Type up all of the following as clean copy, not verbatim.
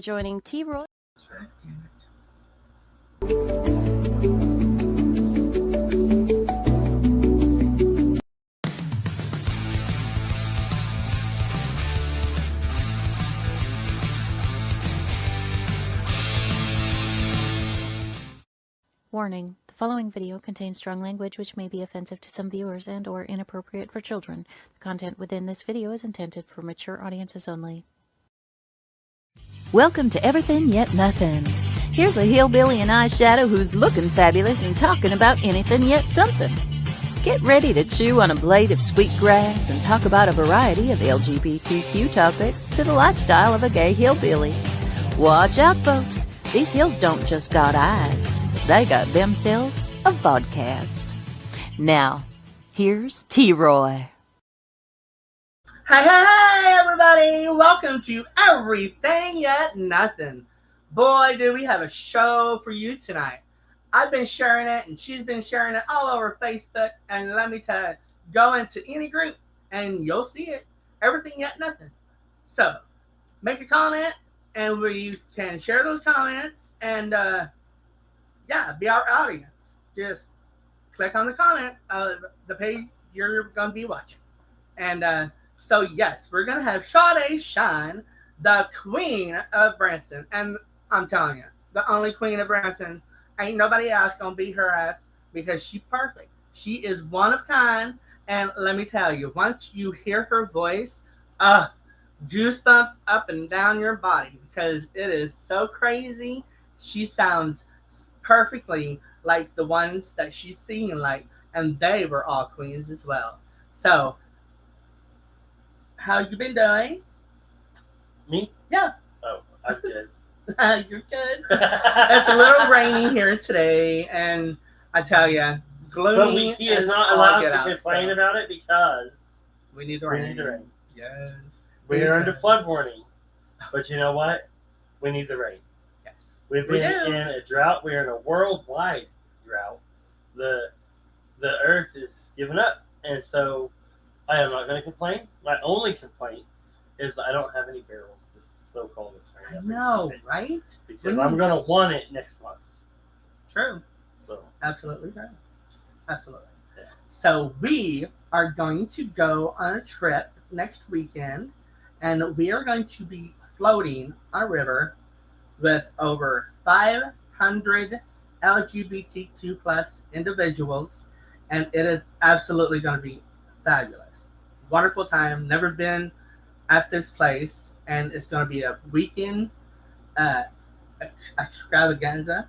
joining T-Roy. Warning, the following video contains strong language which may be offensive to some viewers and or inappropriate for children. The content within this video is intended for mature audiences only. Welcome to Everythin Yet Nothin. Here's a hillbilly in eyeshadow who's looking fabulous and talking about anything yet something. Get ready to chew on a blade of sweet grass and talk about a variety of LGBTQ topics to the lifestyle of a gay hillbilly. Watch out, folks. These hills don't just got eyes. They got themselves a vodcast. Now, here's T-Roy. Hey, everybody! Welcome to Everything Yet Nothing. Boy, do we have a show for you tonight. I've been sharing it, and she's been sharing it all over Facebook. And let me tell you, go into any group, and you'll see it. Everything Yet Nothing. So, make a comment, and we can share those comments, and be our audience. Just click on the comment of the page you're going to be watching. And so, yes, we're going to have Sade shine, the queen of Branson. And I'm telling you, the only queen of Branson, ain't nobody else going to beat her ass because she's perfect. She is one of kind. And let me tell you, once you hear her voice, goosebumps up and down your body because it is so crazy. She sounds perfectly like the ones that she's singing like, and they were all queens as well. So, how you been doing? Me? Yeah. Oh, I'm good. You're good. It's a little rainy here today, and I tell you, gloomy. But he is not allowed to complain about it because we need the rain. We need the rain. Yes. We are under flood warning, but you know what? We need the rain. Yes. We've been in a drought. We're in a worldwide drought. The earth is giving up, and so I am not going to complain. My only complaint is that I don't have any barrels to soak all this rain. I know, right? Because I'm going to want it next month. True. So absolutely true. Absolutely. Yeah. So we are going to go on a trip next weekend, and we are going to be floating a river with over 500 LGBTQ plus individuals, and it is absolutely going to be fabulous. Wonderful time. Never been at this place, and it's going to be a weekend extravaganza,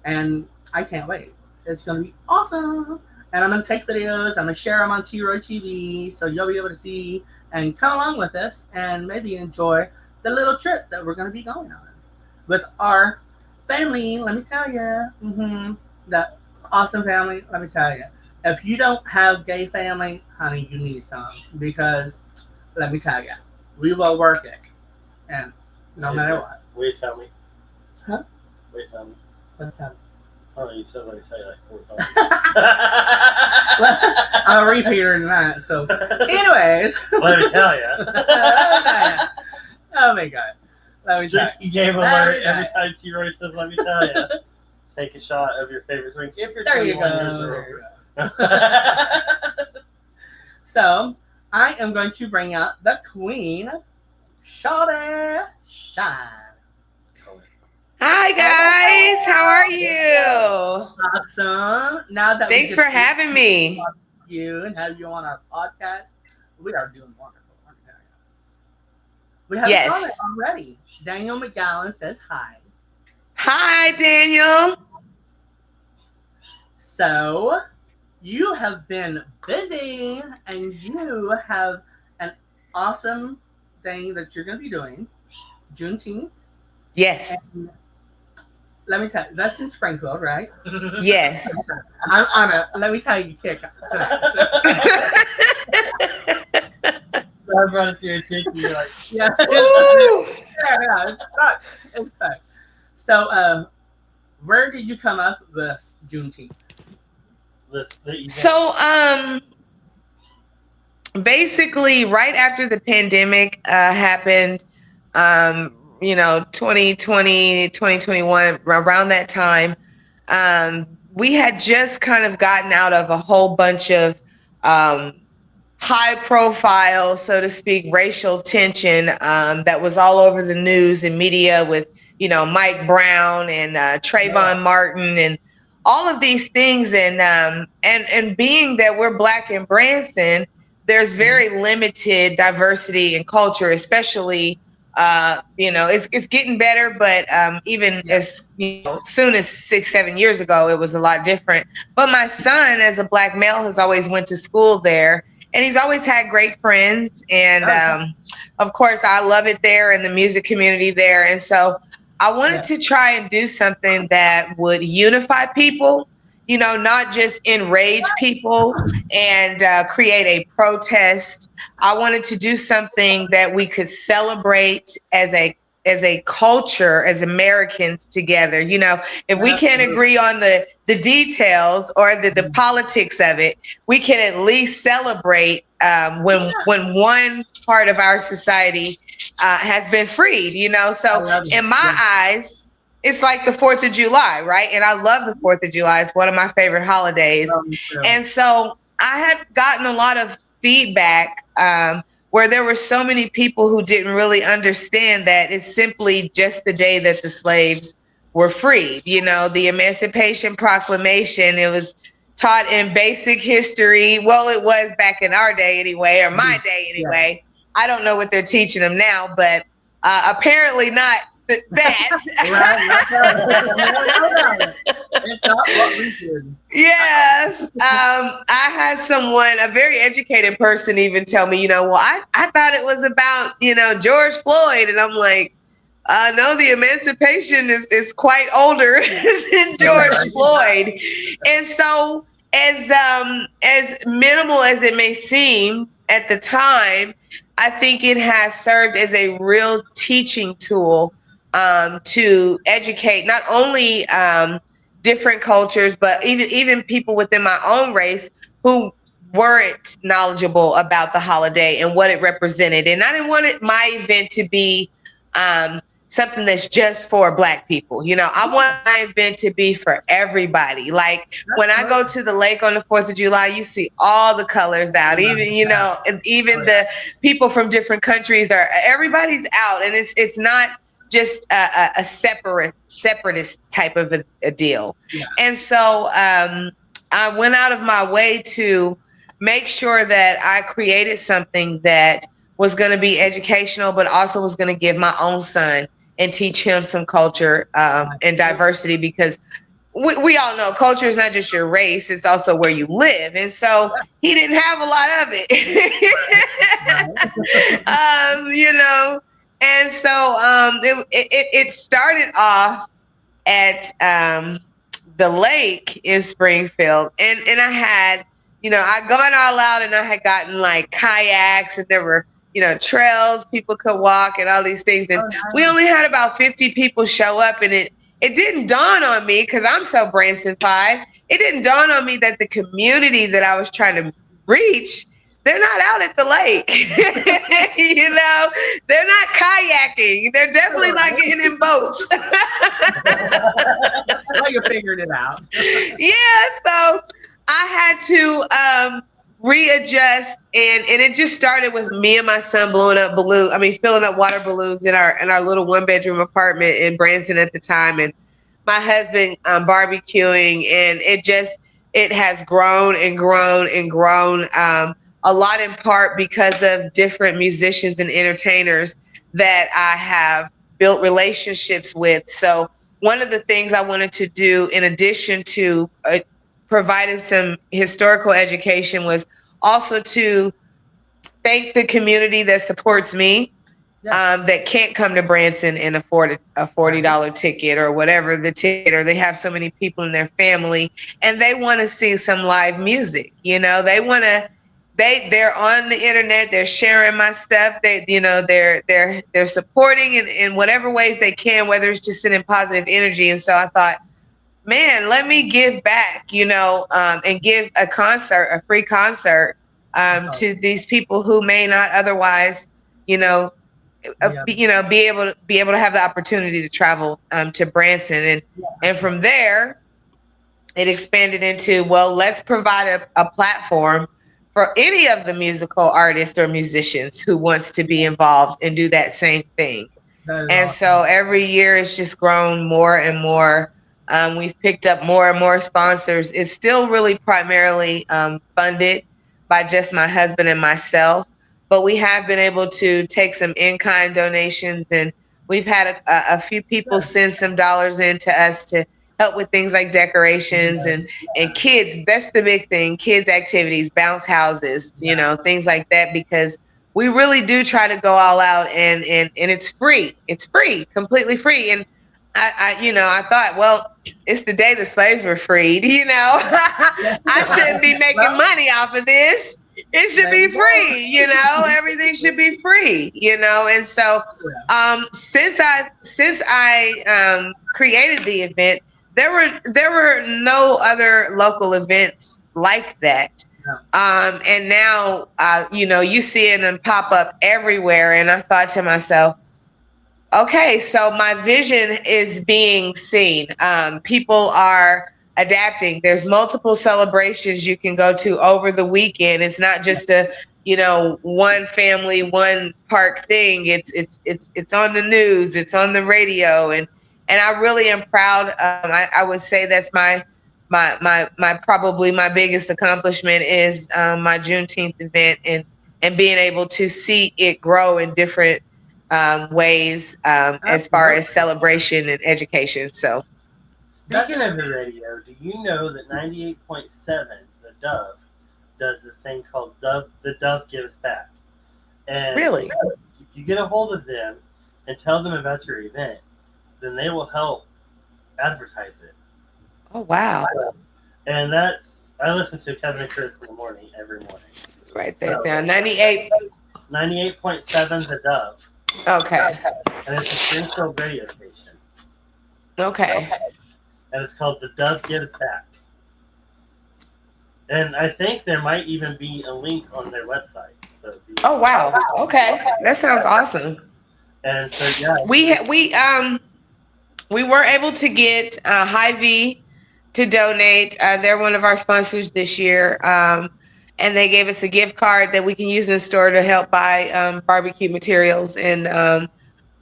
and I can't wait. It's going to be awesome. And I'm going to take videos. I'm going to share them on T-Roy TV, so you'll be able to see and come along with us and maybe enjoy the little trip that we're going to be going on with our family. Let me tell you, that awesome family. Let me tell you, if you don't have gay family, honey, you need some, because let me tell you, we will work it, and no matter what. Will you tell me? Huh? Will you tell me? What's happening? Oh, you said let me tell you like 4 times. I'm a repeater tonight, so anyways. Let me tell you. Oh my God. Let me tell you. Game alert every time T-Roy says let me tell you. Take a shot of your favorite drink if you're 21 years or older. So, I am going to bring out the queen, Sade Shine. Hi guys, how are you? Awesome. Now that thanks for having me. You and have you on our podcast. We are doing wonderful. We have a comment already. Daniel McGowan says hi. Hi, Daniel. So, you have been busy, and you have an awesome thing that you're going to be doing, Juneteenth. Yes. And let me tell you, that's in Springfield, right? Yes. I'm on a, let me tell you, kick tonight. So I brought it to your attention. You're like, yeah. Yeah, it's fun. It's fun. So, where did you come up with Juneteenth? So, basically, right after the pandemic happened, 2020, 2021, around that time, we had just kind of gotten out of a whole bunch of high profile, so to speak, racial tension that was all over the news and media with, Mike Brown and Trayvon Martin and all of these things. And being that we're Black in Branson, there's very limited diversity in culture, especially, it's getting better, but even as soon as 6-7 years ago, it was a lot different. But my son, as a Black male, has always went to school there. And he's always had great friends. And of course, I love it there and the music community there. And so I wanted to try and do something that would unify people, not just enrage people and create a protest. I wanted to do something that we could celebrate as a culture, as Americans together. If we can't agree on the details or the politics of it, we can at least celebrate when one part of our society has been freed, So in my eyes, it's like the 4th of July, right? And I love the 4th of July. It's one of my favorite holidays. And so I had gotten a lot of feedback where there were so many people who didn't really understand that it's simply just the day that the slaves were freed. The Emancipation Proclamation, it was taught in basic history. Well, it was back in our day anyway, or my day anyway. I don't know what they're teaching them now, but apparently not that. It's not what we did. Yes. I had someone, a very educated person, even tell me, I thought it was about, George Floyd. And I'm like, no, the emancipation is quite older than George Floyd. And so as minimal as it may seem at the time, I think it has served as a real teaching tool to educate not only different cultures, but even people within my own race who weren't knowledgeable about the holiday and what it represented. And I didn't want my event to be something that's just for Black people. I want my event to be for everybody. Like when I go to the lake on the 4th of July, you see all the colors out. Even the people from different countries everybody's out, and it's not just a separatist type of a deal. And so I went out of my way to make sure that I created something that was going to be educational, but also was going to give my own son and teach him some culture and diversity, because we all know culture is not just your race, it's also where you live. And so he didn't have a lot of it, And so it started off at the lake in Springfield. And I had, I'd gone all out, and I had gotten like kayaks, and there were, trails people could walk and all these things. And we only had about 50 people show up. And it didn't dawn on me, because I'm so Branson-fied, it didn't dawn on me that the community that I was trying to reach, they're not out at the lake. They're not kayaking. They're definitely not getting in boats. Well, you figured it out. Yeah, so I had to readjust, and it just started with me and my son filling up water balloons in our little 1-bedroom apartment in Branson at the time, and my husband barbecuing, and it has grown and grown and grown. A lot in part because of different musicians and entertainers that I have built relationships with. So one of the things I wanted to do, in addition to providing some historical education, was also to thank the community that supports me, that can't come to Branson and afford a $40 ticket or whatever the ticket, or they have so many people in their family and they want to see some live music. They want to. They're on the internet. They're sharing my stuff. They're supporting in whatever ways they can, whether it's just sending positive energy. And so I thought, man, let me give back, and give a free concert, to these people who may not otherwise, be able to have the opportunity to travel to Branson, and from there it expanded into, well, let's provide a platform for any of the musical artists or musicians who wants to be involved and do that same thing. And awesome. So every year it's just grown more and more. We've picked up more and more sponsors. It's still really primarily funded by just my husband and myself, but we have been able to take some in-kind donations, and we've had a few people send some dollars in to us to help with things like decorations and kids. That's the big thing. Kids activities, bounce houses, things like that, because we really do try to go all out, and it's free. It's free, completely free. And I thought, well, it's the day the slaves were freed, I shouldn't be making money off of this. It should be free, everything should be free, and so since I created the event, there were no other local events like that. And now, you see them pop up everywhere. And I thought to myself, okay, so my vision is being seen. People are adapting. There's multiple celebrations you can go to over the weekend. It's not just a, one family, one park thing. It's on the news. It's on the radio. And I really am proud. I would say that's my probably my biggest accomplishment is my Juneteenth event, and being able to see it grow in different ways as far as celebration and education. So, speaking of the radio, do you know that 98.7, the Dove, does this thing called the Dove Gives Back? And really, if you get a hold of them and tell them about your event, then they will help advertise it. Oh, wow. And I listen to Kevin and Chris in the morning, every morning. Write that down. 98.7, the Dove. Okay. And it's a Springfield radio station. Okay. And it's called The Dove Gives Back. And I think there might even be a link on their website. So oh, wow. Okay. That sounds awesome. And so, yeah. We were able to get Hy-Vee to donate. They're one of our sponsors this year. And they gave us a gift card that we can use in store to help buy barbecue materials and,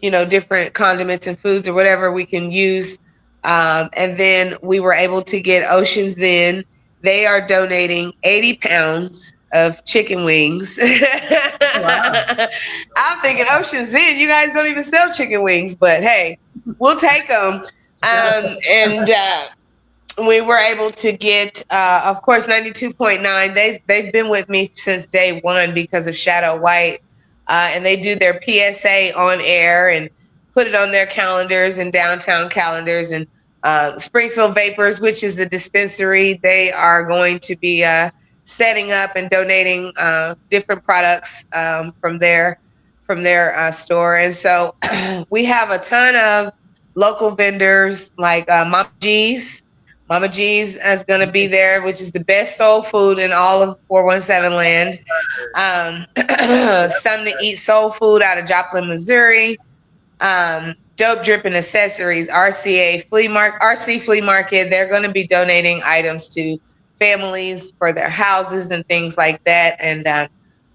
different condiments and foods or whatever we can use. And then we were able to get Ocean's Inn. They are donating 80 pounds of chicken wings. Wow. I'm thinking Ocean's Inn, you guys don't even sell chicken wings, but hey, we'll take them. And we were able to get, of course, 92.9. They've been with me since day one because of Shadow White, and they do their PSA on air and put it on their calendars and downtown calendars. And Springfield Vapors, which is a dispensary, they are going to be setting up and donating different products from their store. And so we have a ton of local vendors like Mama G's. Mama G's is going to be there, which is the best soul food in all of 417 land. Something to Eat soul food out of Joplin, Missouri. Dope Dripping Accessories, RC Flea Market. They're going to be donating items to families for their houses and things like that. And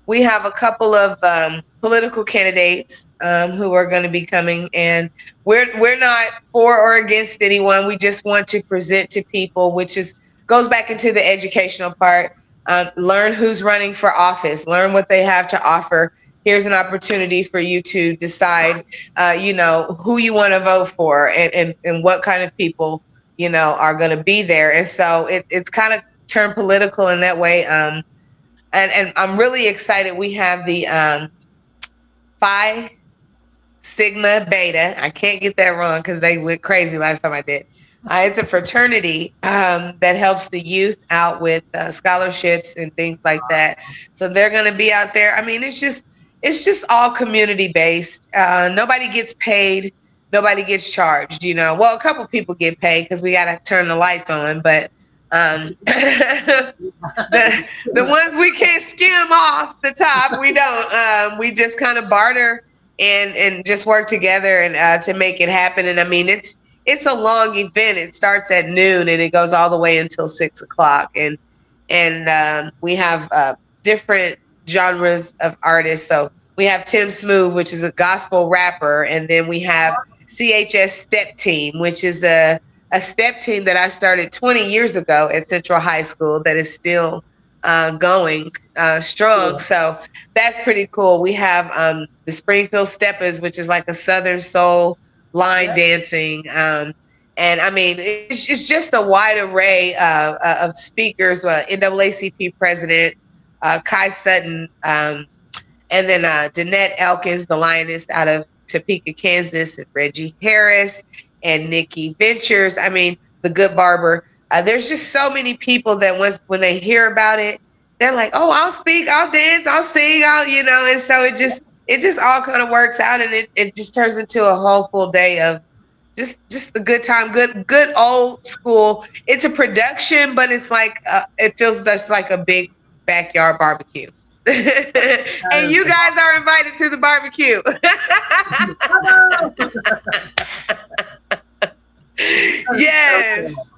we have a couple of political candidates who are going to be coming, and we're not for or against anyone. We just want to present to people, which goes back into the educational part. Learn who's running for office, learn what they have to offer. Here's an opportunity for you to decide, who you want to vote for and what kind of people, are going to be there. And so it's kind of turned political in that way. And I'm really excited. We have the Phi Sigma Beta. I can't get that wrong because they went crazy last time I did. It's a fraternity that helps the youth out with scholarships and things like that. So they're going to be out there. I mean, it's just all community based. Nobody gets paid. Nobody gets charged, Well, a couple people get paid because we got to turn the lights on, but the ones we can't skim off the top, we don't. We just kind of barter and just work together and to make it happen. And I mean, it's a long event. It starts at noon and it goes all the way until 6 o'clock. And we have different genres of artists. So we have Tim Smooth, which is a gospel rapper, and then we have CHS Step Team, which is a step team that I started 20 years ago at Central High School that is still going strong. Cool. So that's pretty cool. We have the Springfield Steppers, which is like a Southern soul line dancing. And I mean, it's just a wide array of speakers. NAACP president Kai Sutton, and then Danette Elkins, the lioness out of Topeka, Kansas, and Reggie Harris and Nikki Ventures. I mean, the Good Barber. There's just so many people that when they hear about it, they're like, "Oh, I'll speak, I'll dance, I'll sing, and so it just all kind of works out, and it just turns into a whole full day of just a good time, good old school. It's a production, but it's like it feels just like a big backyard barbecue. And you guys are invited to the barbecue. Yes. So cool.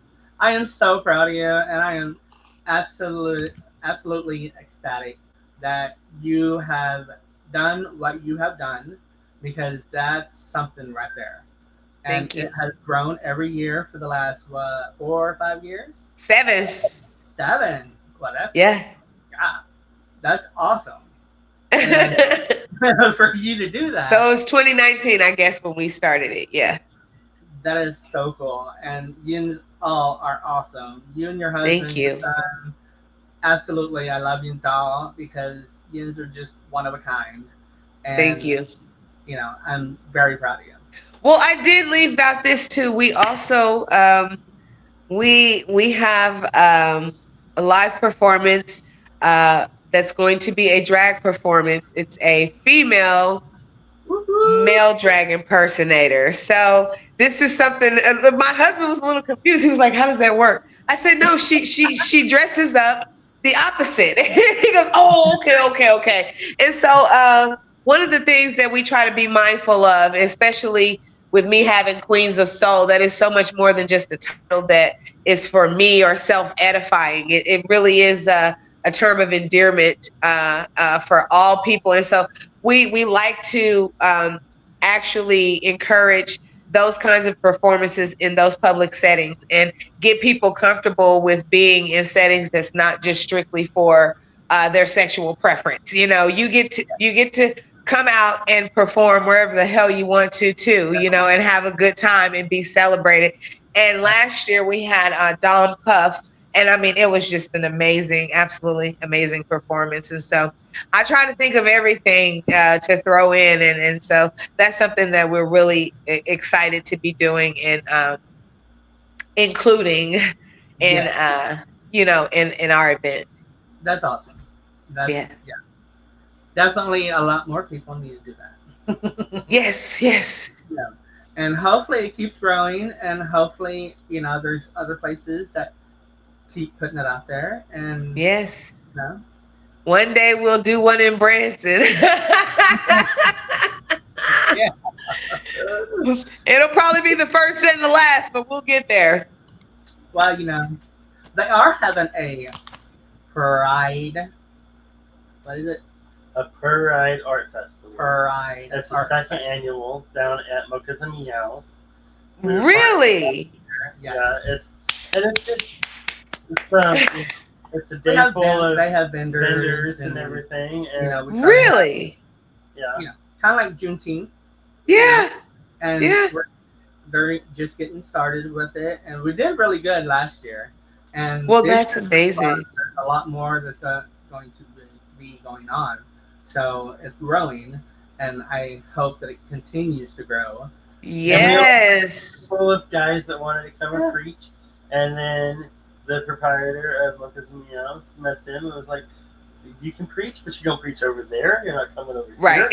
I am so proud of you, and I am absolutely ecstatic that you have done what you have done, because that's something right there. And Thank you. It has grown every year for the last 4 or 5 years. 7. 7. Well, that's that's awesome. And for you to do that. So it was 2019, I guess, when we started it. Yeah. That is so cool, and you all are awesome. You and your husband. Thank you. Absolutely, I love you all because yins are just one of a kind. And, Thank you. I'm very proud of you. Well, I did leave out this too. We also we have a live performance that's going to be a drag performance. It's a female male drag impersonator. So this is something. My husband was a little confused. He was like, "How does that work?" I said, "No, she dresses up the opposite." He goes, "Oh, okay." And so one of the things that we try to be mindful of, especially with me having Queens of Soul, that is so much more than just a title that is for me or self-edifying. It really is a term of endearment for all people. And so we like to actually encourage those kinds of performances in those public settings and get people comfortable with being in settings that's not just strictly for their sexual preference. You get to come out and perform wherever the hell you want to too, and have a good time and be celebrated. And last year we had Dom Puff, and I mean, it was just an absolutely amazing performance. And so I try to think of everything to throw in. And so that's something that we're really excited to be doing and including in our event. That's awesome. Yeah. Definitely a lot more people need to do that. Yes. Yeah. And hopefully it keeps growing, and hopefully, there's other places that keep putting it out there. And yes. One day we'll do one in Branson. Yeah. It'll probably be the first and the last, but we'll get there. Well, they are having a Pride. What is it? A Pride Art Festival. Pride. It's the second annual down at Mocha's and Meows. Really? Yes. Yeah, it's a day full of they have vendors and everything. And really? Kind of like Juneteenth. Yeah. And they're just getting started with it, and we did really good last year. And that's amazing. There's a lot more that's going to be going on, so it's growing, and I hope that it continues to grow. Yes. Full of guys that wanted to come and preach, and then the proprietor of Mocha's and Meows, Nothin, was like, "You can preach, but you don't preach over there. You're not coming over here. Right.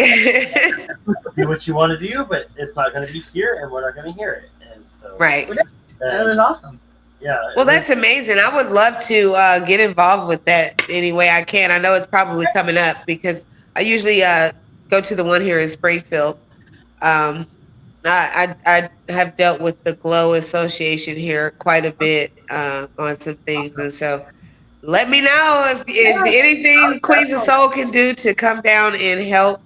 Do what you want to do, but it's not going to be here, and we're not going to hear it." And so, right. And it was awesome. Yeah. Well, that's amazing. I would love to get involved with that any way I can. I know it's probably coming up because I usually go to the one here in Springfield I have dealt with the Glow Association here quite a bit on some things, and so let me know if Yeah, anything Queens of definitely. Soul can do to come down and help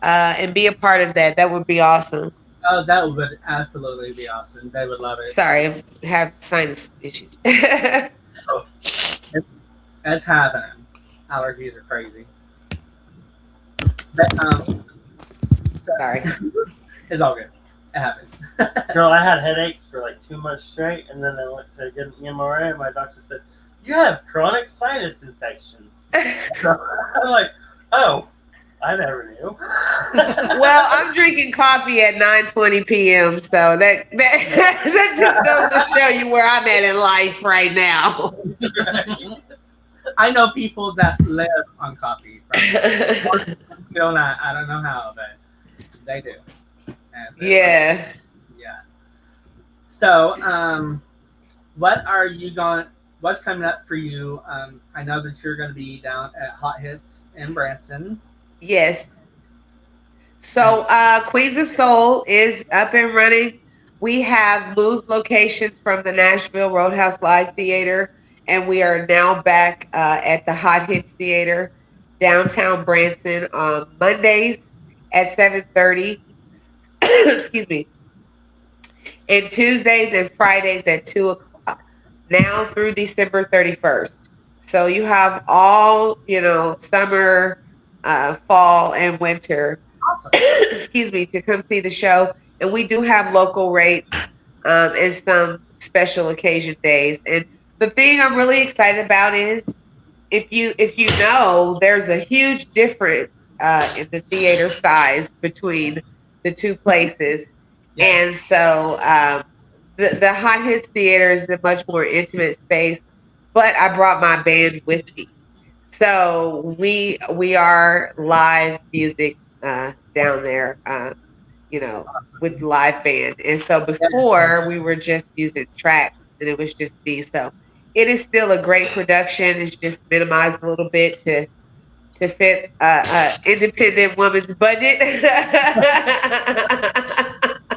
and be a part of that. That would be awesome. Oh, that would absolutely be awesome. They would love it. Sorry, I have sinus issues. Oh, it, it's happening. Allergies are crazy. But, so, Sorry. it's all good. It happens. Girl, I had headaches for like 2 months straight, and then I went to get an MRI, and my doctor said, "You have chronic sinus infections." So I'm like, "Oh, I never knew." Well, I'm drinking coffee at 9:20 p.m., so that that just goes to show you where I'm at in life right now. I know people that live on coffee. Still not. I don't know how, but they do. And they love it. Yeah. Yeah. So, what are you going? What's coming up for you? I know that you're going to be down at Hot Hits in Branson. Yes. And So Queens of Soul is up and running. We have moved locations from the Nashville Roadhouse Live Theater, and we are now back at the Hot Hits Theater, downtown Branson, on Mondays at 7:30. Excuse me. And Tuesdays and Fridays at 2 o'clock. Now through December 31st. So you have all, summer, fall, and winter awesome. excuse me, to come see the show. And we do have local rates and some special occasion days. And the thing I'm really excited about is if you know, there's a huge difference in the theater size between the two places. Yes. And so the Hot Hits Theater is a much more intimate space, but I brought my band with me. So we are live music down there, with live band. And so before we were just using tracks and it was just me. So it is still a great production. It's just minimized a little bit to fit independent woman's budget.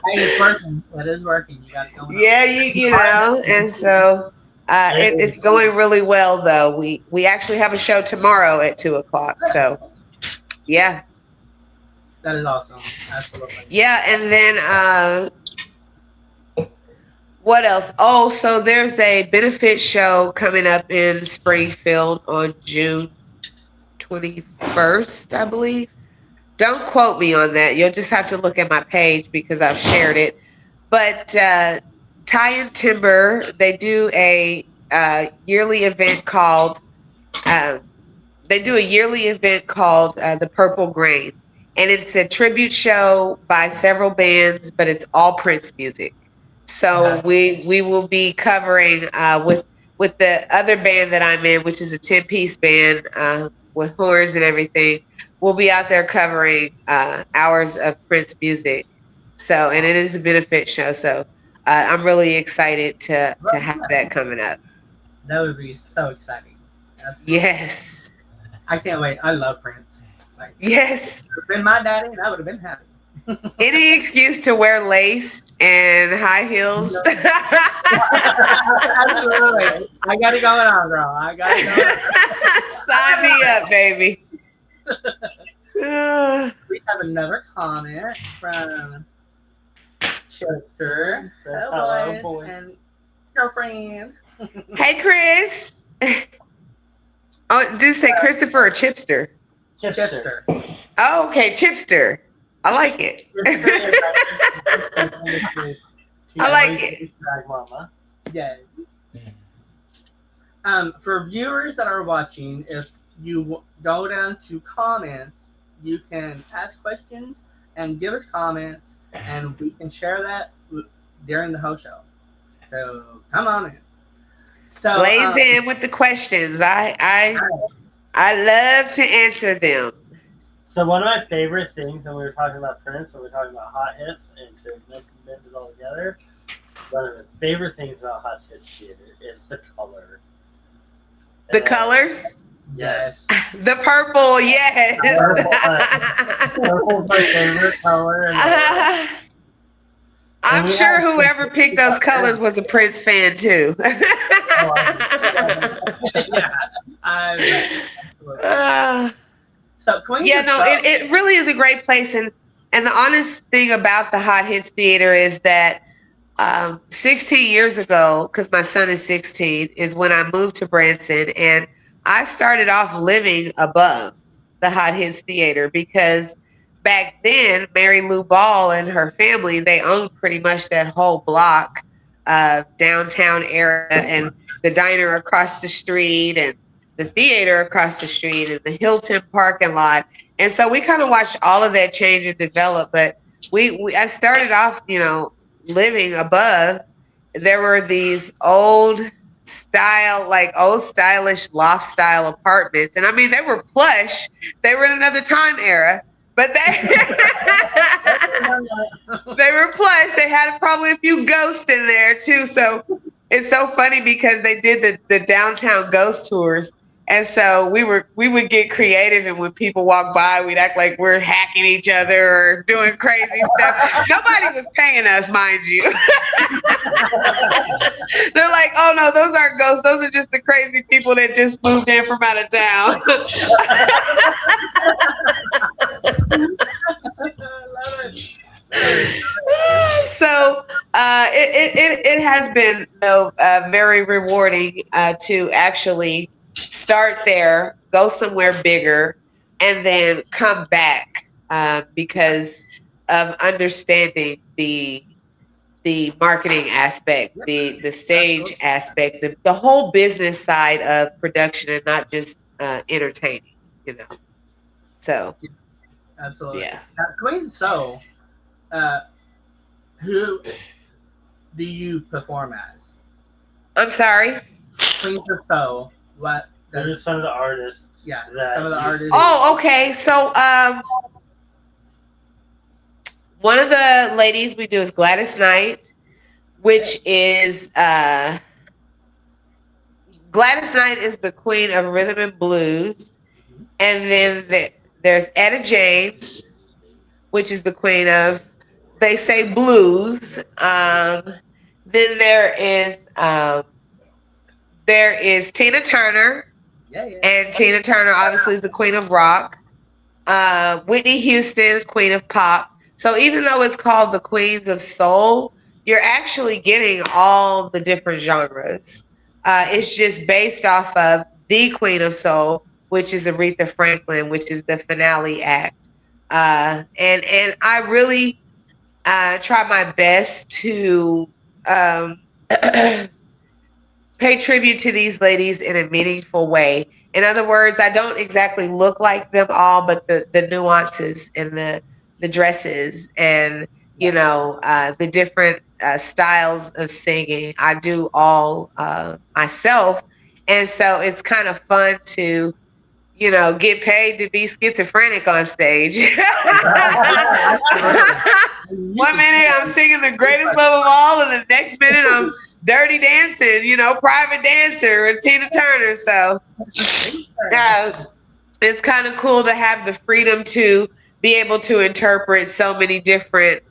Hey, it's working. It is working. You got it going on. Yeah, and so it's going really well though. We actually have a show tomorrow at 2 o'clock. So yeah. That is awesome. Absolutely. Yeah, and then what else? Oh, so there's a benefit show coming up in Springfield on June 21st, I believe. Don't quote me on that. You'll just have to look at my page because I've shared it. But Ty and Timber, they do a yearly event called um, the Purple Grain, and it's a tribute show by several bands, but it's all Prince music. So we will be covering with the other band that I'm in, which is a 10-piece band with horns and everything. We'll be out there covering hours of Prince music. So, and it is a benefit show. So I'm really excited to have that coming up. That would be so exciting. Absolutely. Yes. I can't wait. I love Prince. Like, Yes. if it would have been my daddy, and I would have been happy. Any excuse to wear lace and high heels. Absolutely. I got it going on, girl. I got it going on. Sign me up, baby. We have another comment from Chester. Hello, boys and girlfriend. Hey, Chris. Oh, did it say Christopher or Chipster? Chester. Oh, okay, Chipster. I like it. I like it. Yeah. For viewers that are watching, if you go down to comments, you can ask questions and give us comments, and we can share that during the whole show. So come on in. So Blaze in with the questions. I love to answer them. So one of my favorite things when we were talking about Prince and we were talking about Hot Hits and to blend it all together, one of the favorite things about Hot Hits Theater is the color. The colors? Yes. The purple, yes. Purple's my favorite color. I'm sure whoever picked those colors was a Prince fan too. Yeah. So Queens yeah, of no, Soul. it really is a great place. And the honest thing about the Hot Hits Theater is that 16 years ago, because my son is 16, is when I moved to Branson, and I started off living above the Hot Hits Theater because back then, Mary Lou Ball and her family, they owned pretty much that whole block of downtown area, and the diner across the street, and the theater across the street, and the Hilton parking lot. And so we kind of watched all of that change and develop. But I started off, living above. There were these old stylish loft style apartments. And I mean, they were plush. They were in another time era, but they were plush. They had probably a few ghosts in there too. So it's so funny because they did the downtown ghost tours. And so we would get creative, and when people walk by, we'd act like we're hacking each other or doing crazy stuff. Nobody was paying us, mind you. They're like, "Oh no, those aren't ghosts. Those are just the crazy people that just moved in from out of town." So it has been very rewarding to actually start there, go somewhere bigger, and then come back because of understanding the marketing aspect, the stage aspect, the whole business side of production, and not just entertaining, So, Absolutely. yeah. Now, Queens of Soul, who do you perform as? I'm sorry. Queens of Soul. What? Those are some of the artists. Yeah, some of the artists. Oh, okay. So, one of the ladies we do is Gladys Knight, which is Gladys Knight is the queen of rhythm and blues, and then there's Etta James, which is the queen of, they say, blues. Then there is Tina Turner. Yeah. And Tina Turner obviously is the queen of rock. Whitney Houston, queen of pop. So even though it's called the Queens of Soul, you're actually getting all the different genres. It's just based off of the Queen of Soul, which is Aretha Franklin, which is the finale act. And I really try my best to pay tribute to these ladies in a meaningful way. In other words, I don't exactly look like them all, but the nuances and the dresses and, the different styles of singing, I do all myself. And so it's kind of fun to, get paid to be schizophrenic on stage. One minute I'm singing The Greatest Love of All, and the next minute I'm dirty dancing, private dancer with Tina Turner. So it's kind of cool to have the freedom to be able to interpret so many different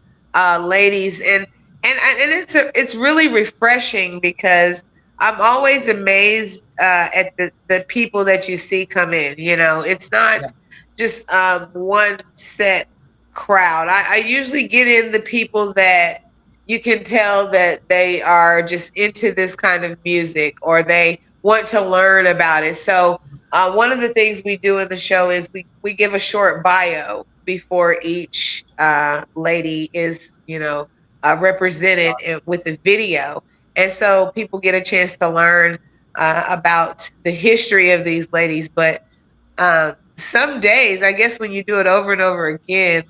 ladies, and it's really refreshing because I'm always amazed at the people that you see come in. It's not just one set crowd. I usually get in the people that you can tell that they are just into this kind of music, or they want to learn about it. So one of the things we do in the show is we give a short bio before each lady is, represented with a video. And so people get a chance to learn about the history of these ladies. But some days, I guess when you do it over and over again,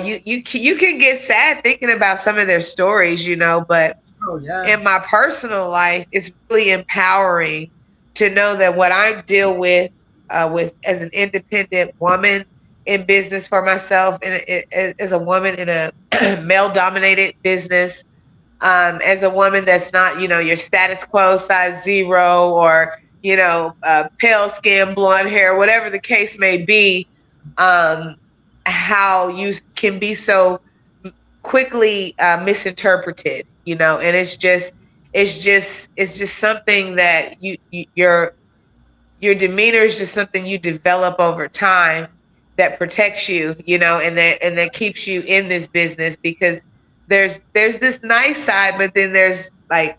you can get sad thinking about some of their stories, but in my personal life, it's really empowering to know that what I deal with as an independent woman in business for myself, and as a woman in a male-dominated business, as a woman that's not, your status quo size zero, or pale skin, blonde hair, whatever the case may be, how you can be so quickly misinterpreted, and it's just something that your demeanor is just something you develop over time that protects you, and that keeps you in this business, because there's this nice side, but then there's like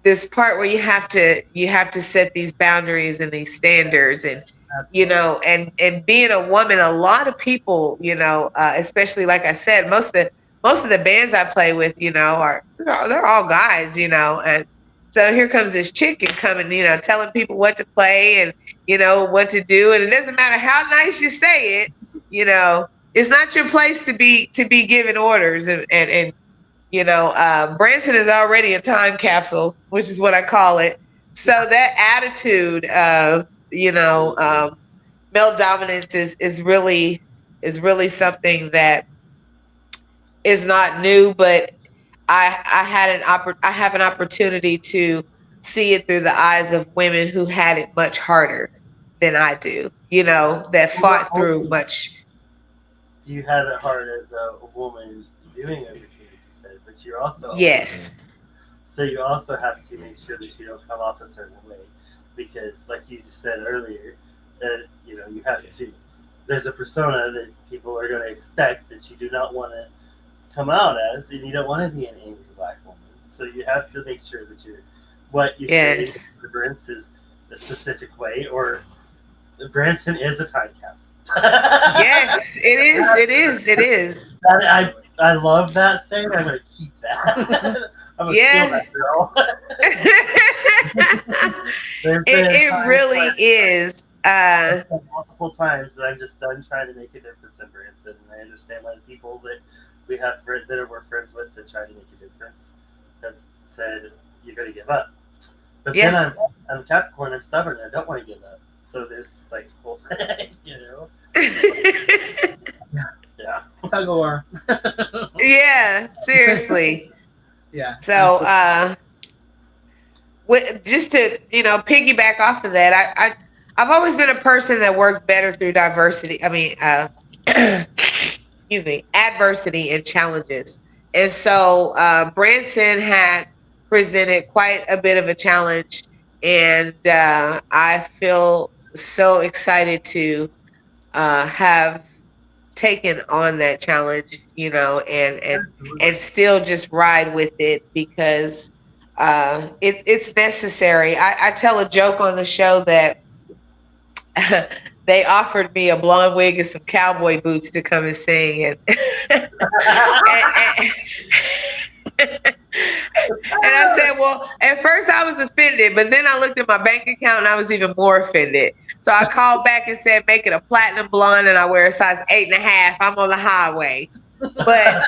this part where you have to set these boundaries and these standards, and and being a woman, a lot of people, especially like I said, most of the bands I play with, they're all guys, and so here comes this chick and coming, telling people what to play and what to do, and it doesn't matter how nice you say it, it's not your place to be giving orders, and Branson is already a time capsule, which is what I call it. So that attitude of, male dominance is really something that is not new, but I have an opportunity to see it through the eyes of women who had it much harder than I do, that fought through much. You have it hard as a woman doing everything that you said, but you're also Yes. So you also have to make sure that you don't come off a certain way, because, like you just said earlier, that you have to. There's a persona that people are going to expect that you do not want to come out as, and you don't want to be an angry black woman. So you have to make sure that what you say to Branson is a specific way, or Branson is a time capsule. Yes, it is. It is. It is. I love that saying. I'm going to keep that. I'm going to steal that, girl. It really is. Multiple times that I'm just done trying to make a difference in Branson, and I understand why the people that we have that we're friends with that try to make a difference have said you're going to give up. But then I'm Capricorn. I'm stubborn. I don't want to give up. So there's like whole thing, Yeah. Tug of war. Yeah, seriously. Yeah. So, just to piggyback off of that, I've always been a person that worked better through diversity. I mean, excuse me, adversity and challenges. And so, Branson had presented quite a bit of a challenge, and I feel so excited to have taken on that challenge, and still just ride with it, because it's necessary. I tell a joke on the show that they offered me a blonde wig and some cowboy boots to come and sing, and I said, well, at first I was offended, but then I looked at my bank account and I was even more offended. So I called back and said, make it a platinum blonde, and I wear a size 8.5. I'm on the highway. But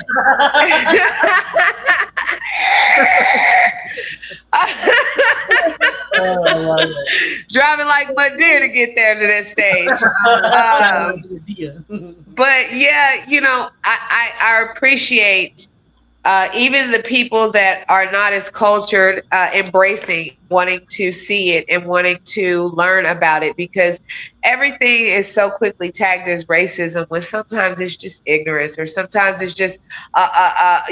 driving like my deer to get there to that stage. But yeah, I appreciate even the people that are not as cultured, embracing, wanting to see it and wanting to learn about it, because everything is so quickly tagged as racism, when sometimes it's just ignorance, or sometimes it's just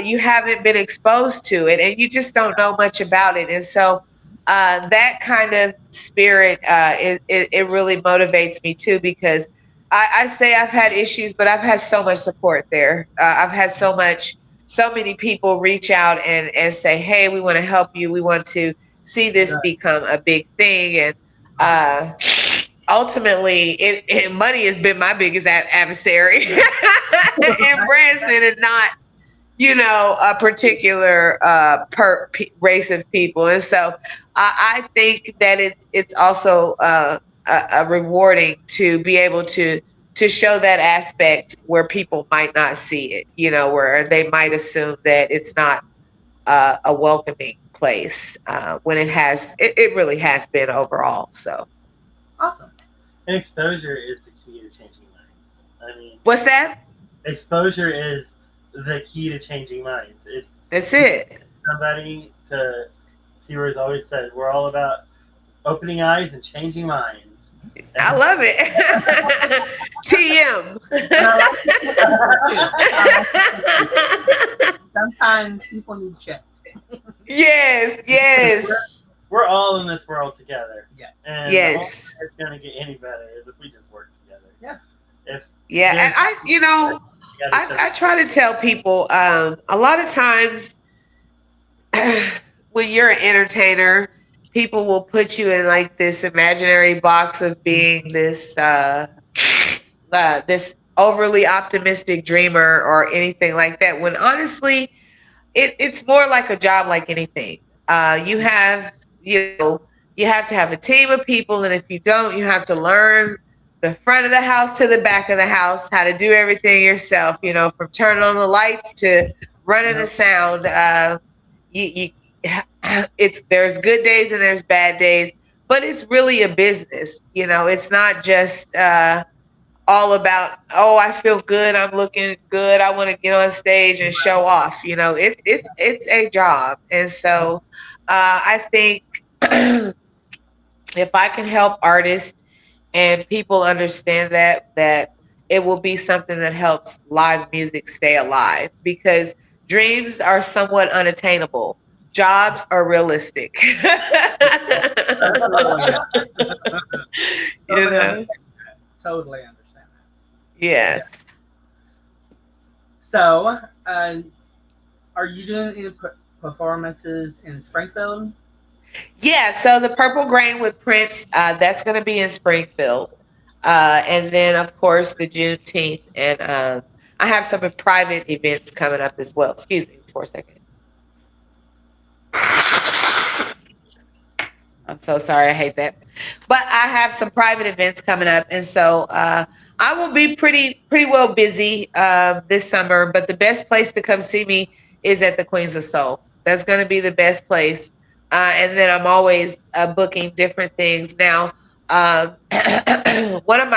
you haven't been exposed to it and you just don't know much about it. And so that kind of spirit, it really motivates me too, because I say I've had issues, but I've had so much support there. I've had so many people reach out and say, hey, we want to help you. We want to see this become a big thing. And ultimately, money has been my biggest adversary in Branson, and not, a particular race of people. And so I think that it's also a rewarding to be able to show that aspect where people might not see it, where they might assume that it's not a welcoming place, when it really has been overall. So awesome. And exposure is the key to changing minds. I mean, what's that? Exposure is the key to changing minds. That's it. Somebody to T-Rose always said, we're all about opening eyes and changing minds. I love it. TM. And I like it. Sometimes people need checked. Yes. We're all in this world together. Yes. And Yes. the only way it's going to get any better is if we just work together. Yeah. And I try to tell people a lot of times when you're an entertainer, people will put you in like this imaginary box of being this this overly optimistic dreamer or anything like that. When honestly, it's more like a job like anything. You have you have to have a team of people, and if you don't, you have to learn the front of the house to the back of the house, how to do everything yourself. From turning on the lights to running the sound. There's good days and there's bad days, but it's really a business. It's not just all about, oh, I feel good, I'm looking good, I want to get on stage and show off. It's a job. And so I think if I can help artists and people understand that it will be something that helps live music stay alive, because dreams are somewhat unattainable. Jobs are realistic. Totally understand that. Yes. So, are you doing any performances in Springfield? Yeah, so the Purple Grain with Prince, that's going to be in Springfield. And then, of course, the Juneteenth. And I have some private events coming up as well. Excuse me for a second. I'm so sorry. I hate that. But I have some private events coming up. And so I will be pretty well busy this summer. But the best place to come see me is at the Queens of Soul. That's going to be the best place. And then I'm always booking different things. Now, one of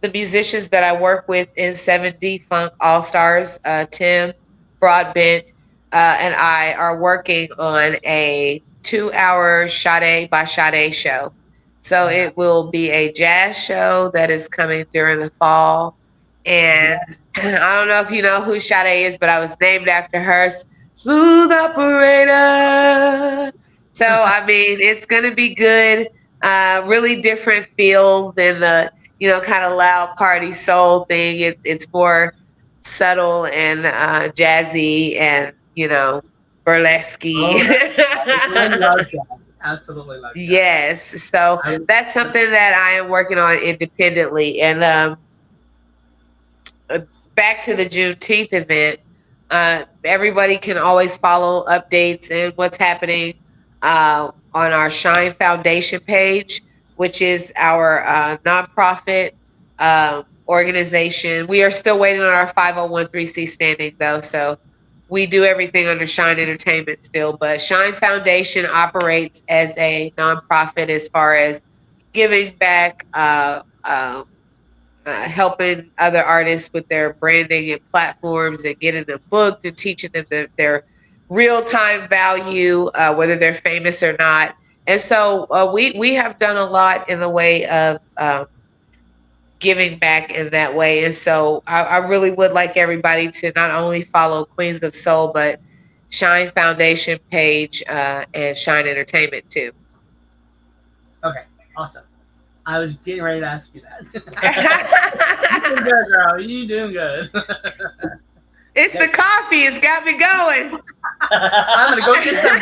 the musicians that I work with in 7D FUNK Allstars, Tim Broadbent, and I are working on a 2-hour Sade by Sade show. So it will be a jazz show that is coming during the fall. And I don't know if you know who Sade is, but I was named after her. Smooth operator. So, I mean, it's going to be good. Really different feel than the, kind of loud party soul thing. It's more subtle and jazzy and, burlesque. Absolutely love that. Yes. So that's something that I am working on independently. And back to the Juneteenth event. Everybody can always follow updates and what's happening on our Shine Foundation page, which is our nonprofit organization. We are still waiting on our 501(c) standing, though, so we do everything under Shine Entertainment still. But Shine Foundation operates as a nonprofit as far as giving back, helping other artists with their branding and platforms and getting them booked and teaching them their real-time value, whether they're famous or not. And so we have done a lot in the way of giving back in that way. And so I really would like everybody to not only follow Queens of Soul, but Shine Foundation page and Shine Entertainment too. Okay, awesome. I was getting ready to ask you that. You doing good, girl. You doing good. It's the coffee. It's got me going. I'm going to go get some.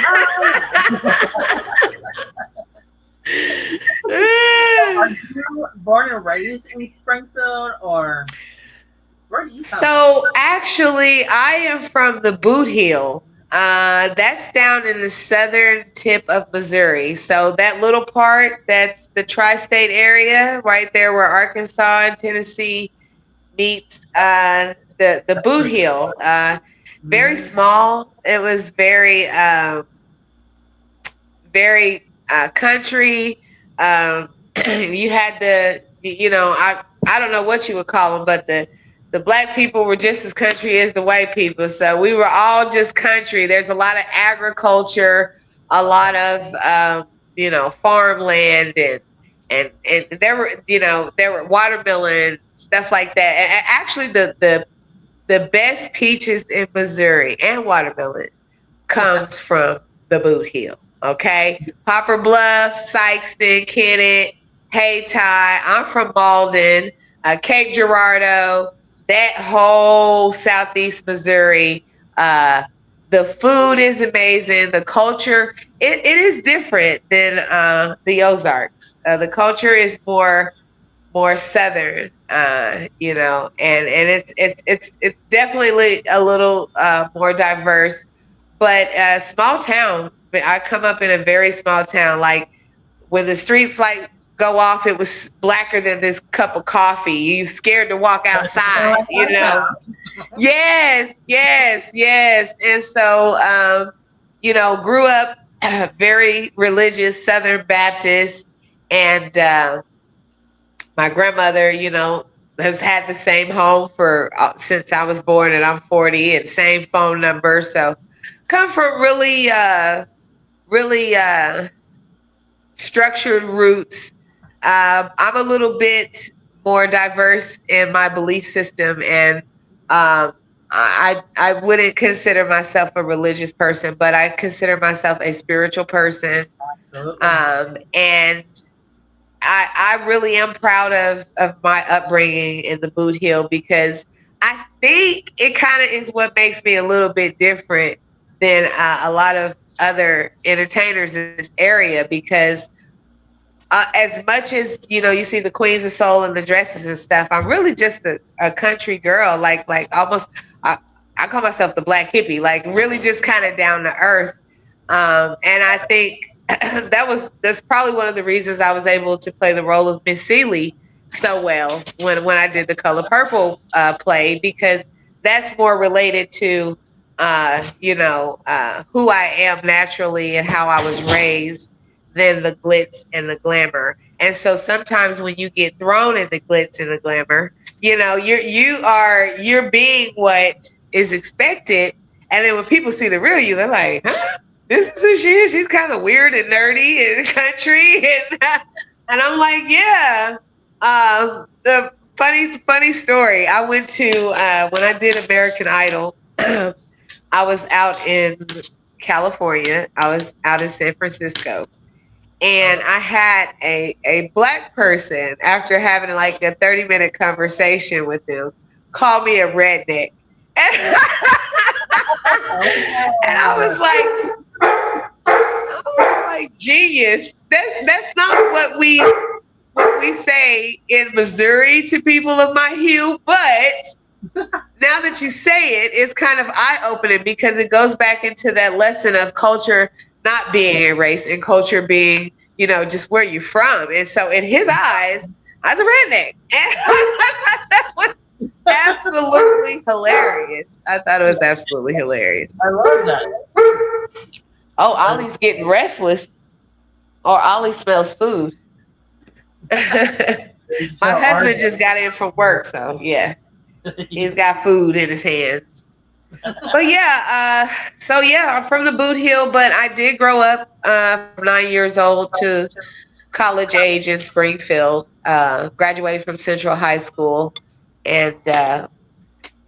Are you born and raised in Springfield, or where do you come from? So actually, I am from the Boot Heel. That's down in the southern tip of Missouri. So that little part, that's the tri-state area right there where Arkansas and Tennessee meets the Boot Heel. Very small. It was very country. You had I don't know what you would call them, but the black people were just as country as the white people. So we were all just country. There's a lot of agriculture, a lot of, farmland, and there were watermelons, stuff like that. And actually, the best peaches in Missouri and watermelon comes from the Boot Hill. Okay, Popper Bluff, Sykeston, Kennett, Haytie. I'm from Malden, Cape Girardeau, that whole southeast Missouri. The food is amazing. The culture, it is different than the Ozarks. The culture is more southern, and it's definitely a little more diverse, but small town. I come up in a very small town. Like when the streets like go off, it was blacker than this cup of coffee. You scared to walk outside, Yes. And so, grew up very religious Southern Baptist, and my grandmother, has had the same home for since I was born, and I'm 40, and same phone number. So, come from really structured roots. I'm a little bit more diverse in my belief system, and I wouldn't consider myself a religious person, but I consider myself a spiritual person. And I really am proud of my upbringing in the Boot Hill, because I think it kind of is what makes me a little bit different than a lot of other entertainers in this area, because as much as you see the Queens of Soul and the dresses and stuff, I'm really just a country girl, like almost I call myself the black hippie, like really just kind of down to earth. And I think that's probably one of the reasons I was able to play the role of Miss Seeley so well when I did the Color Purple play, because that's more related to who I am naturally and how I was raised than the glitz and the glamour. And so sometimes when you get thrown in the glitz and the glamour, you're being what is expected. And then when people see the real you, they're like, huh? This is who she is. She's kind of weird and nerdy and country. And I'm like, yeah. The funny story. I went to, when I did American Idol, I was out in California. I was out in San Francisco. And I had a black person, after having like a 30-minute conversation with them, call me a redneck. And I was like, genius. That's not what we say in Missouri to people of my hue, but now that you say it, it's kind of eye-opening, because it goes back into that lesson of culture not being a race and culture being, just where you're from. And so in his eyes, I was a redneck. And that was absolutely hilarious. I thought it was absolutely hilarious. I love that. Oh, Ollie's getting restless, or Ollie smells food. My husband just got in from work, so yeah, he's got food in his hands. But yeah, I'm from the Boot Hill, but I did grow up from 9 years old to college age in Springfield. Graduated from Central High School, and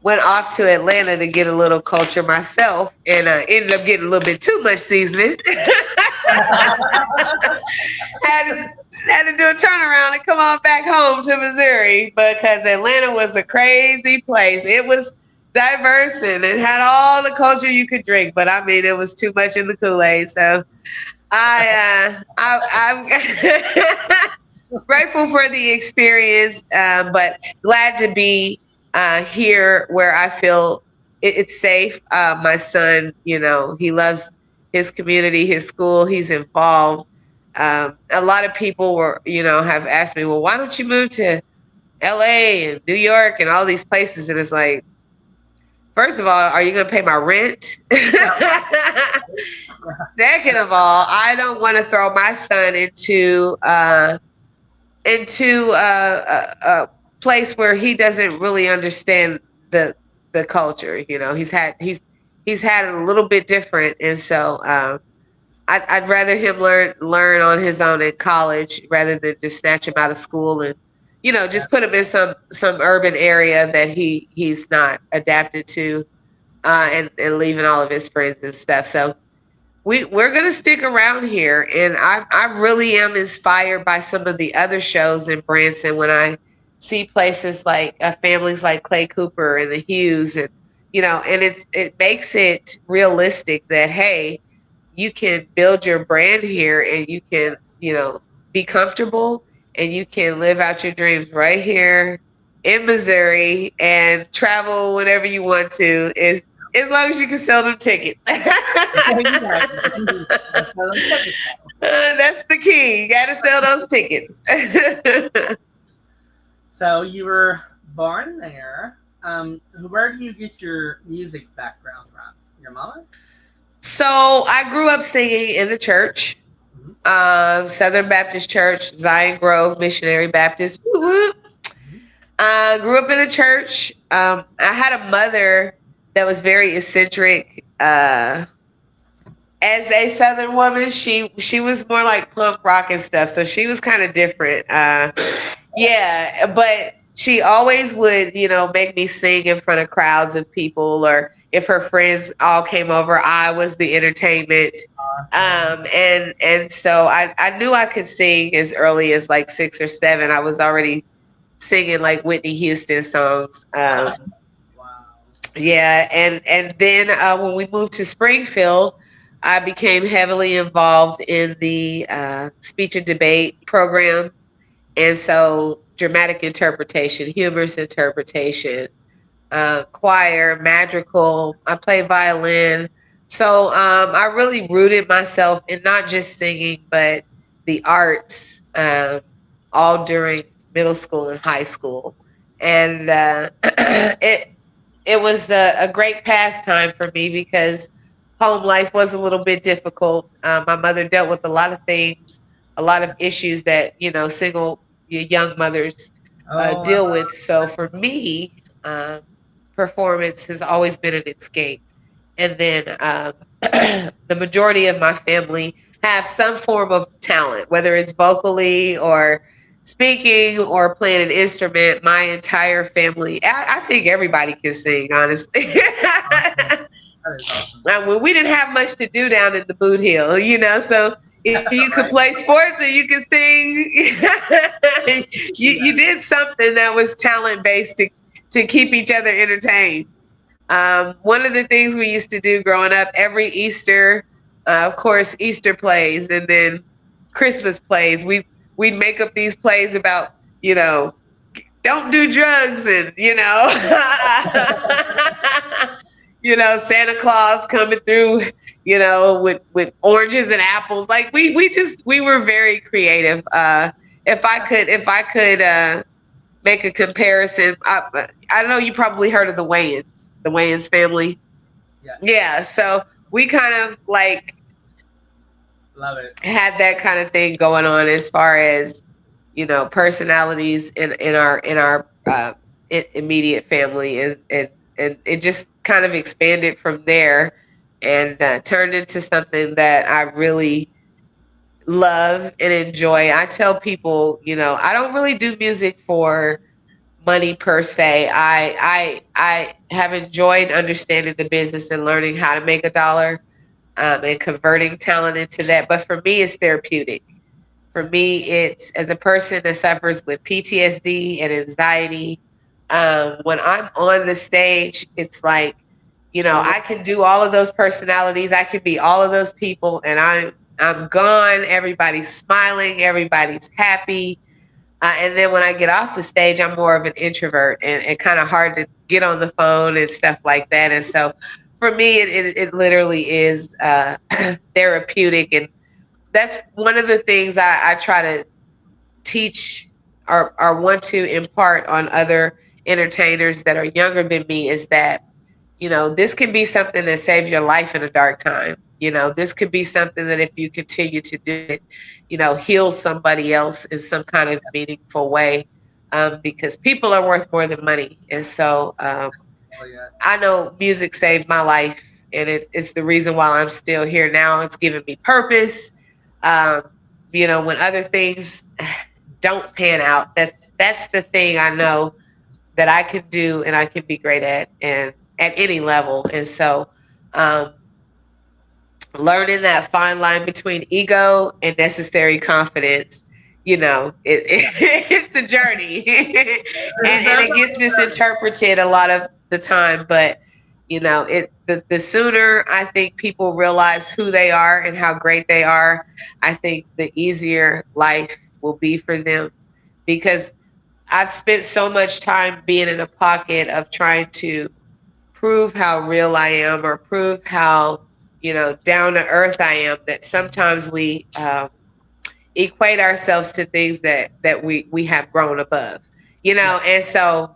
went off to Atlanta to get a little culture myself, and ended up getting a little bit too much seasoning. Had to do a turnaround and come on back home to Missouri, because Atlanta was a crazy place. It was diverse and it had all the culture you could drink, but I mean, it was too much in the Kool-Aid. So I'm grateful for the experience, but glad to be here where I feel it's safe. My son, he loves his community, his school, he's involved. A lot of people have asked me, well, why don't you move to LA and New York and all these places? And it's like, first of all, are you going to pay my rent? Second of all, I don't want to throw my son into a place where he doesn't really understand the culture. He's had it a little bit different, and so I'd rather him learn on his own in college rather than just snatch him out of school and Yeah. just put him in some urban area that he's not adapted to, and leaving all of his friends and stuff. So we're gonna stick around here, and I really am inspired by some of the other shows in Branson when I see places like families like Clay Cooper and the Hughes, and and it makes it realistic that hey, you can build your brand here, and you can be comfortable, and you can live out your dreams right here in Missouri and travel whenever you want to, is as long as you can sell them tickets. Exactly. That's how them tickets go. That's the key. You got to sell those tickets. So you were born there. Where do you get your music background from? Your mama? So I grew up singing in the church, Mhm. Southern Baptist Church, Zion Grove Missionary Baptist. Woo woo. Mhm. Grew up in the church. I had a mother that was very eccentric. As a Southern woman, she was more like punk rock and stuff, so she was kind of different. Yeah, but she always would, make me sing in front of crowds of people, or if her friends all came over, I was the entertainment. Awesome. And so I knew I could sing as early as like 6 or 7. I was already singing like Whitney Houston songs. Wow. Yeah, and then when we moved to Springfield, I became heavily involved in the speech and debate program, and so dramatic interpretation, humorous interpretation, choir, madrigal. I played violin. So I really rooted myself in not just singing, but the arts, all during middle school and high school. And it was a great pastime for me because home life was a little bit difficult. My mother dealt with a lot of things, a lot of issues that single young mothers Oh, deal with. So for me, performance has always been an escape. And then the majority of my family have some form of talent, whether it's vocally or speaking or playing an instrument. My entire family, I think everybody can sing, honestly. awesome. That is awesome. When we didn't have much to do down in the boot hill, so if you could Right? play sports or you could sing, you Yeah. did something that was talent based to keep each other entertained. One of the things we used to do growing up, every Easter, of course, Easter plays, and then Christmas plays. We'd make up these plays about, don't do drugs, and Santa Claus coming through, with oranges and apples. Like we were very creative. If I could make a comparison, I know you probably heard of the Wayans family. Yeah. Yeah, so we kind of like Love it. had that kind of thing going on as far as personalities in our immediate family, and it just kind of expanded from there, and turned into something that I really love and enjoy. I tell people, I don't really do music for money per se. I have enjoyed understanding the business and learning how to make a dollar, and converting talent into that. But for me, it's therapeutic. For me, it's as a person that suffers with PTSD and anxiety. When I'm on the stage, it's like, I can do all of those personalities. I can be all of those people, and I'm gone. Everybody's smiling. Everybody's happy. And then when I get off the stage, I'm more of an introvert, and kind of hard to get on the phone and stuff like that. And so for me, it literally is therapeutic. And that's one of the things I try to teach, or want to impart on other entertainers that are younger than me, is that this can be something that saves your life in a dark time. This could be something that if you continue to do it, heal somebody else in some kind of meaningful way, because people are worth more than money. And so Oh yeah. I know music saved my life and it's the reason why I'm still here now. It's giving me purpose. Um, when other things don't pan out, that's the thing I know that I can do and I can be great at, and at any level. And so, um, learning that fine line between ego and necessary confidence, it's a journey. and it gets misinterpreted a lot of the time, but the sooner I think people realize who they are and how great they are, I think the easier life will be for them, because I've spent so much time being in a pocket of trying to prove how real I am, or prove how, down to earth I am, that sometimes we equate ourselves to things that we have grown above, and so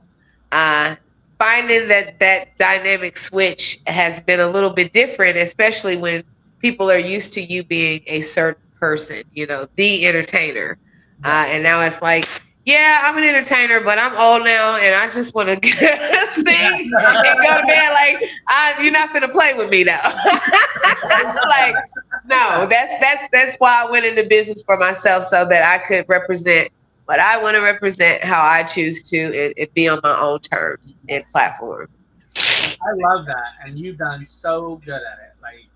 finding that dynamic switch has been a little bit different, especially when people are used to you being a certain person, the entertainer. And now it's like, yeah, I'm an entertainer, but I'm old now, and I just want to sing and go to bed. Like, you're not gonna play with me, though. Like, no, that's why I went into business for myself, so that I could represent what I want to represent, how I choose to, and be on my own terms and platform. I love that, and you've done so good at it. Like,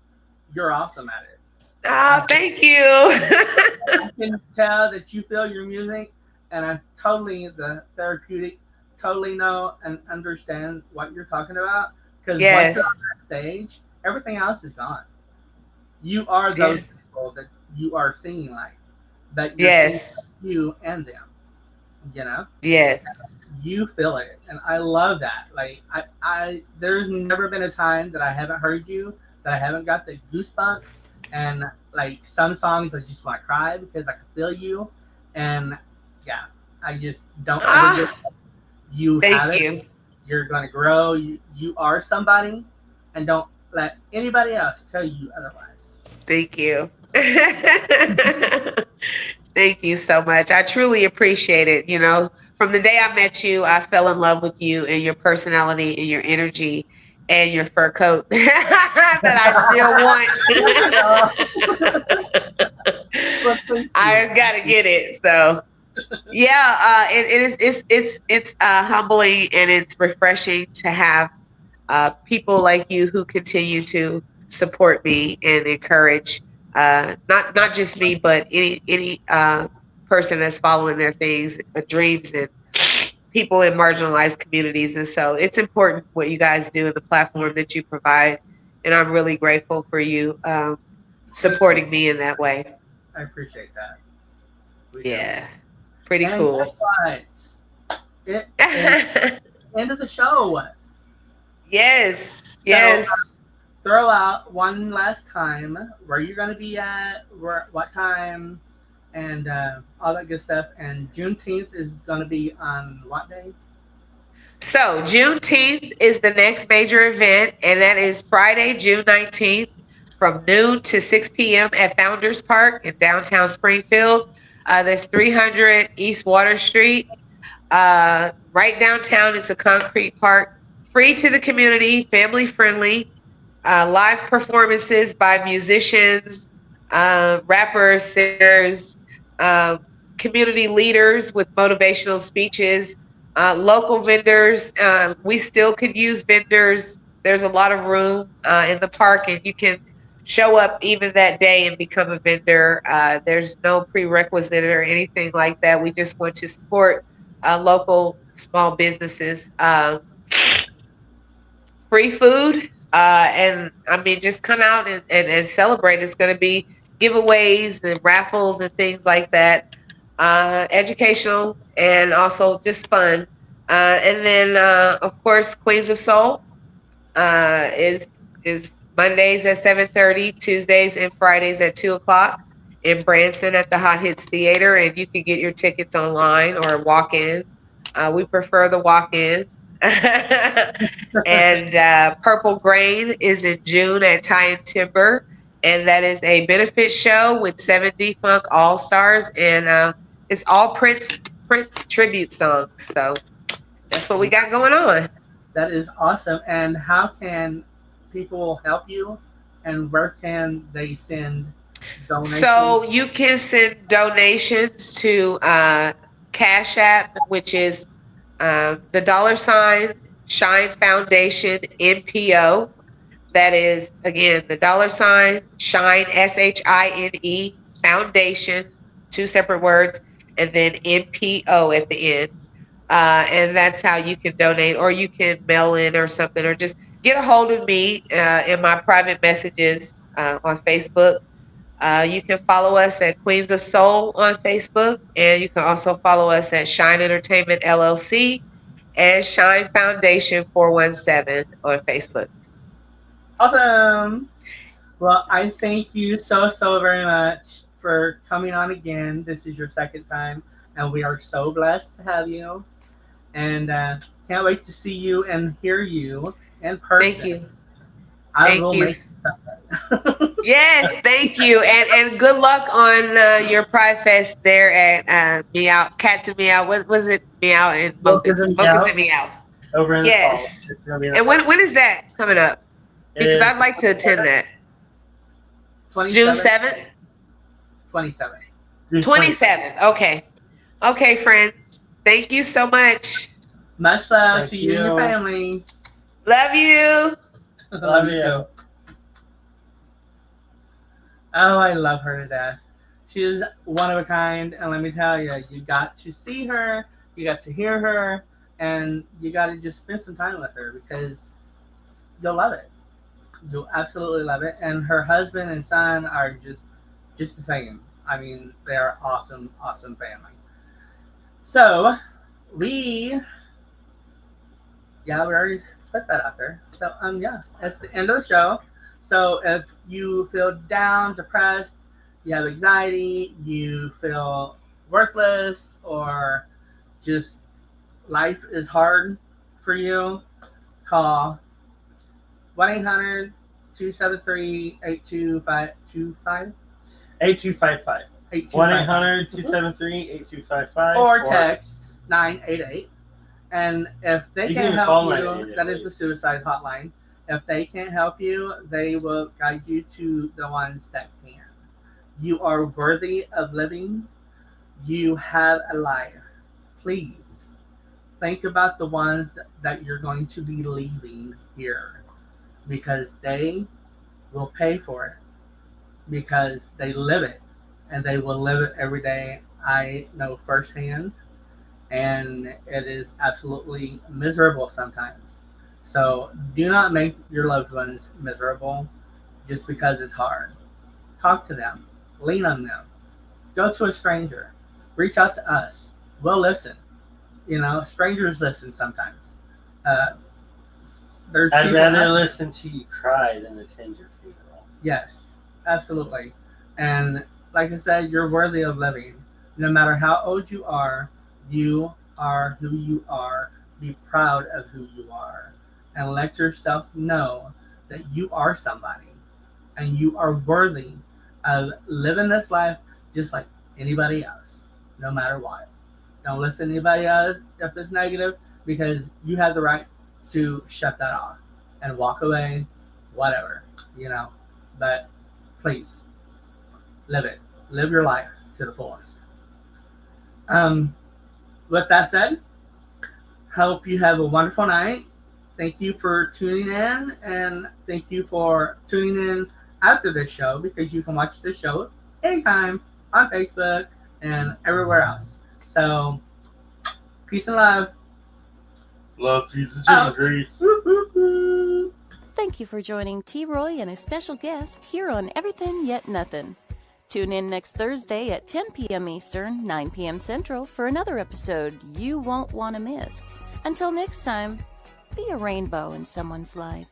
you're awesome at it. Oh, thank you. I can tell that you feel your music, and I'm totally the therapeutic, totally know and understand what you're talking about. Because Yes. once you're on that stage, everything else is gone. You are those people that you are singing like, that you're Yes. singing like you and them. Yes. You feel it, and I love that. Like, I there's never been a time that I haven't heard you, that I haven't got the goosebumps, and like some songs I just want to cry because I can feel you, and yeah, I just don't ever get you have Thank it. you. You're going to grow. You are somebody, and don't let anybody else tell you otherwise. Thank you. Thank you so much. I truly appreciate it. From the day I met you, I fell in love with you and your personality and your energy and your fur coat that I still want. I gotta get it. So yeah, it's humbling, and it's refreshing to have people like you who continue to support me and encourage not just me, but any person that's following their things, dreams, and people in marginalized communities. And so it's important what you guys do and the platform that you provide, and I'm really grateful for you supporting me in that way. I appreciate that. Yeah, pretty and cool. Guess what? It is end of the show. Yes. So, throw out one last time where you're going to be at, what time, and all that good stuff. And Juneteenth is going to be on what day? So Juneteenth is the next major event, and that is Friday, June 19th, from noon to 6 p.m. at Founders Park in downtown Springfield. That's 300 East Water Street. Right downtown is a concrete park, free to the community, family friendly. Live performances by musicians, rappers, singers, community leaders with motivational speeches, local vendors. We still could use vendors. There's a lot of room in the park, and you can show up even that day and become a vendor. There's no prerequisite or anything like that. We just want to support local small businesses. Free food. And I mean, just come out and celebrate. It's going to be giveaways and raffles and things like that. Educational and also just fun. And then, of course, Queens of Soul is Mondays at 7:30, Tuesdays and Fridays at 2:00 in Branson at the Hot Hits Theater. And you can get your tickets online or walk in. We prefer the walk-ins. And Purple Grain is in June at Tie and Timber, and that is a benefit show with 70 FUNK Allstars, and it's all Prince tribute songs. So that's what we got going on. That is awesome. And how can people help you, and where can they send donations? So you can send donations to Cash App, which is the $ Shine Foundation NPO. That is, again, the $ Shine SHINE Foundation, two separate words, and then NPO at the end. And that's how you can donate, or you can mail in or something, or just get a hold of me in my private messages on Facebook. You can follow us at Queens of Soul on Facebook, and you can also follow us at Shine Entertainment LLC and Shine Foundation 417 on Facebook. Awesome. Well, I thank you so very much for coming on again. This is your second time, and we are so blessed to have you. And can't wait to see you and hear you in person. Thank you. I Thank will you. make something. Yes, thank you, and good luck on your Pride Fest there at Meow Cats and Meow. What was it? Meow and Mochas and Meows. Over in the Yes. fall. It's gonna be in And when is that coming up? Because I'd like to attend that. June 7th? 27th. 27th. Okay. Okay, friends. Thank you so much. Much love to you and your family. Love you. Love you. Oh, I love her to death. She is one of a kind, and let me tell you, you got to see her, you got to hear her, and you got to just spend some time with her because you'll love it. You'll absolutely love it. And her husband and son are just the same. I mean, they are awesome family. So, we already put that out there. So, yeah, that's the end of the show. So, if you feel down, depressed, you have anxiety, you feel worthless, or just life is hard for you, call 1-800-273-8255. 8255. 1-800-273-8255. Or text 988. And if they can't help you, that is the suicide hotline. If they can't help you, they will guide you to the ones that can. You are worthy of living. You have a life. Please think about the ones that you're going to be leaving here, because they will pay for it, because they live it, and they will live it every day. I know firsthand, and it is absolutely miserable sometimes. So do not make your loved ones miserable just because it's hard. Talk to them. Lean on them. Go to a stranger. Reach out to us. We'll listen. Strangers listen sometimes. I'd rather listen to you cry than attend your funeral. Yes, absolutely. And like I said, you're worthy of living. No matter how old you are who you are. Be proud of who you are. And let yourself know that you are somebody. And you are worthy of living this life just like anybody else, no matter what. Don't listen to anybody else if it's negative, because you have the right to shut that off and walk away, whatever, But please, live it. Live your life to the fullest. With that said, hope you have a wonderful night. Thank you for tuning in, and thank you for tuning in after this show, because you can watch this show anytime on Facebook and everywhere else. So, peace and love. Love, peace, and chicken grease. Thank you for joining T. Roy and a special guest here on Everythin Yet Nothin. Tune in next Thursday at 10 p.m. Eastern, 9 p.m. Central for another episode you won't want to miss. Until next time, be a rainbow in someone's life.